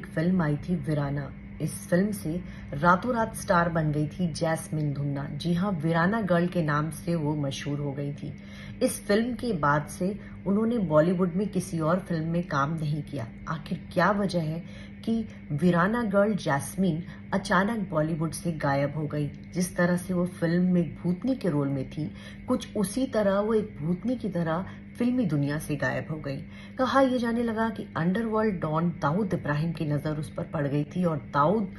एक फिल्म आई थी वीराना। इस फिल्म से रातों रात स्टार बन गई थी जैस्मिन धुन्ना। जी हाँ, वीराना गर्ल के नाम से वो मशहूर हो गई थी। इस फिल्म के बाद से उन्होंने बॉलीवुड में किसी और फिल्म में काम नहीं किया। आखिर क्या वजह है कि वीराना गर्ल जैस्मिन अचानक बॉलीवुड से गायब हो गई? जिस तरह से वो फिल्म में एक भूतनी के रोल में थी, कुछ उसी तरह वो एक भूतनी की तरह फिल्मी दुनिया से गायब हो गई। कहा यह जाने लगा कि अंडरवर्ल्ड डॉन दाऊद इब्राहिम की नज़र उस पर पड़ गई थी और दाऊद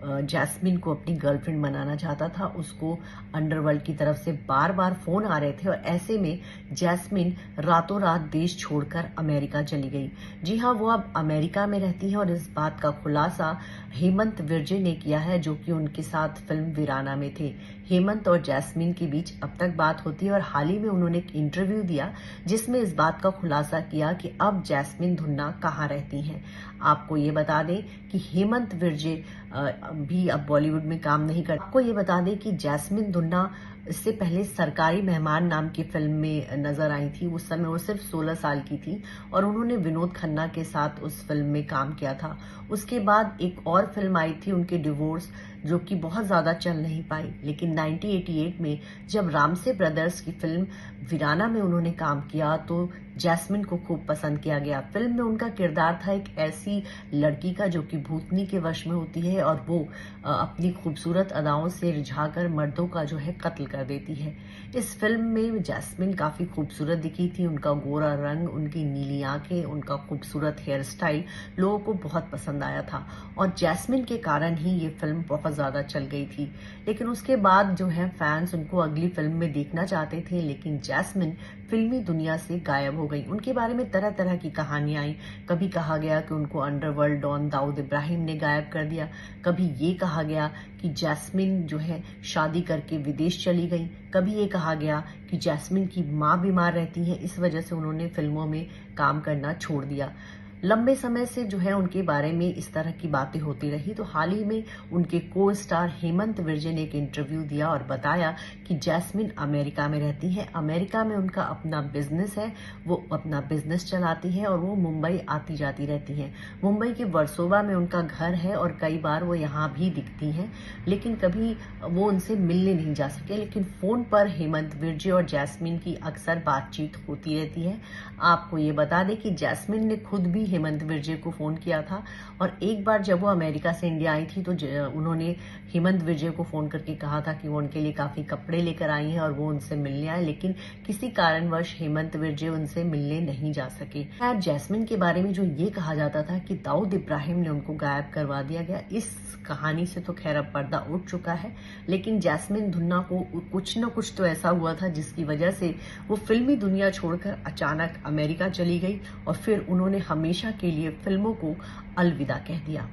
जैस्मिन को अपनी गर्लफ्रेंड बनाना चाहता था। उसको अंडरवर्ल्ड की तरफ से बार बार फोन आ रहे थे और ऐसे में जैस्मिन रातों रात देश छोड़कर अमेरिका चली गई। जी हाँ, वो अब अमेरिका में रहती है और इस बात का खुलासा हेमंत विर्जे ने किया है, जो कि उनके साथ फिल्म वीराना में थे। हेमंत और जैस्मिन के बीच अब तक बात होती है और हाल ही में उन्होंने एक इंटरव्यू दिया जिसमें इस बात का खुलासा किया कि अब जैस्मिन धुन्ना कहाँ रहती हैं। आपको ये बता दें कि हेमंत विर्जे भी अब बॉलीवुड में काम नहीं कर। आपको ये बता दें कि जैस्मिन धुन्ना इससे पहले सरकारी मेहमान नाम की फिल्म में नजर आई थी। उस समय वो सिर्फ 16 साल की थी और उन्होंने विनोद खन्ना के साथ उस फिल्म में काम किया था। उसके बाद एक और फिल्म आई थी उनके डिवोर्स, जो कि बहुत ज्यादा चल नहीं पाई, लेकिन 1988 में जब रामसे ब्रदर्स की फिल्म वीराना में उन्होंने काम किया तो जैस्मिन को खूब पसंद किया गया। फिल्म में उनका किरदार था एक ऐसी लड़की का जो कि भूतनी के वश में होती है और वो अपनी खूबसूरत अदाओं से रिझाकर मर्दों का जो है कत्ल कर देती है। इस फिल्म में जैस्मिन काफी खूबसूरत दिखी थी। उनका गोरा रंग, उनकी नीली आंखें, उनका खूबसूरत हेयर स्टाइल लोगों को बहुत पसंद आया था और जैस्मिन के कारण ही ये फिल्म बहुत ज्यादा चल गई थी। लेकिन उसके बाद जो है फैंस उनको अगली फिल्म में देखना चाहते थे, लेकिन जैस्मिन फिल्मी दुनिया से गायब हो गई। उनके बारे में तरह तरह की कहानियां आई। कभी कहा गया कि उनको अंडरवर्ल्ड डॉन दाऊद इब्राहिम ने गायब कर दिया, कभी ये कहा गया कि जैस्मिन जो है शादी करके विदेश चली गई, कभी ये कहा गया कि जैस्मिन की मां बीमार रहती है, इस वजह से उन्होंने फिल्मों में काम करना छोड़ दिया। लंबे समय से जो है उनके बारे में इस तरह की बातें होती रही, तो हाल ही में उनके को स्टार हेमंत विर्जे ने एक इंटरव्यू दिया और बताया कि जैस्मिन अमेरिका में रहती है। अमेरिका में उनका अपना बिजनेस है, वो अपना बिजनेस चलाती है और वो मुंबई आती जाती रहती हैं। मुंबई के वर्सोवा में उनका घर है और कई बार वो यहाँ भी दिखती हैं, लेकिन कभी वो उनसे मिलने नहीं जा सके। लेकिन फोन पर हेमंत विर्जे और जैस्मिन की अक्सर बातचीत होती रहती है। आपको ये बता दें कि जैस्मिन ने खुद भी हेमंत विर्जे को फोन किया था और एक बार जब वो अमेरिका से इंडिया आई थी तो उन्होंने हेमंत विर्जे को फोन करके कहा था कि वो उनके लिए काफी कपड़े लेकर आई हैं और वो उनसे मिलने आए, लेकिन किसी कारणवश हेमंत विर्जे उनसे मिलने नहीं जा सके। खैर, जैस्मिन के बारे में जो ये कहा जाता था कि दाऊद इब्राहिम ने उनको गायब करवा दिया गया, इस कहानी से तो खैर अब पर्दा उठ चुका है। लेकिन जैस्मिन धुन्ना को कुछ न कुछ तो ऐसा हुआ था जिसकी वजह से वो फिल्मी दुनिया छोड़कर अचानक अमेरिका चली गई और फिर उन्होंने हमेशा के लिए फिल्मों को अलविदा कह दिया।